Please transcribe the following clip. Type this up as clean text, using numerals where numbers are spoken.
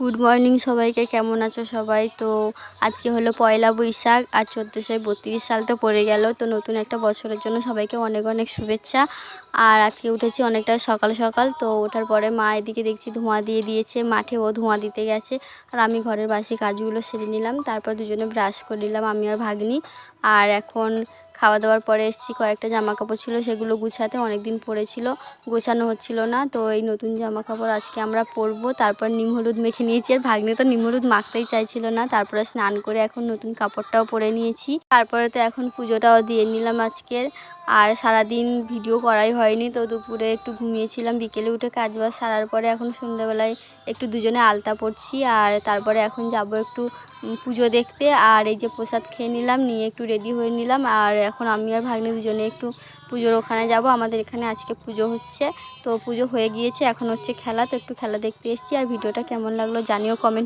Good morning সবাইকে, কেমন আছো সবাই? তো আজকে হলো পয়লা বৈশাখ আর 1432 সাল তো পড়ে গেল। তো নতুন একটা বছরের জন্য সবাইকে অনেক অনেক শুভেচ্ছা। আর আজকে উঠেছি অনেকটা সকাল সকাল। তো ওঠার পরে মা এদিকে দেখছি ধোঁয়া দিয়ে দিয়েছে, মাঠে ও ধোঁয়া দিতে গেছে। আর আমি ঘরের বাসি কাজগুলো সেরে নিলাম, তারপর দুজনে ব্রাশ করে নিলাম আমি আর ভাগ্নি। আর এখন খাওয়া দাওয়ার পরে এসেছি, কয়েকটা জামা কাপড় ছিল সেগুলো গুছাতে, অনেক দিন পরেছিল, গোছানো হচ্ছিল না। তো এই নতুন জামা কাপড় আজকে আমরা পরবো। তারপর নিম হলুদ মেখে নিয়েছি, আর ভাগ্নে তো নিম হলুদ মাখতেই চাইছিল না। তারপরে স্নান করে এখন নতুন কাপড়টাও পরে নিয়েছি। তারপরে তো এখন পুজোটাও দিয়ে নিলাম আজকের। আর সারাদিন ভিডিও করাই হয়নি, তো দুপুরে একটু ঘুমিয়েছিলাম, বিকেলে উঠে কাজবাজ সারার পরে এখন সন্ধ্যাবেলায় একটু দুজনে আলতা পড়ছি। আর তারপরে এখন যাব একটু পুজো দেখতে। আর এই যে প্রসাদ খেয়ে নিলাম, নিয়ে একটু রেডি হয়ে নিলাম। আর এখন আমি আর ভাগ্নে দুজনে একটু পুজোর ওখানে যাব। আমাদের এখানে আজকে পুজো হচ্ছে, তো পুজো হয়ে গিয়েছে, এখন হচ্ছে খেলা। তো একটু খেলা দেখতে এসেছি। আর ভিডিওটা কেমন লাগলো জানিও কমেন্ট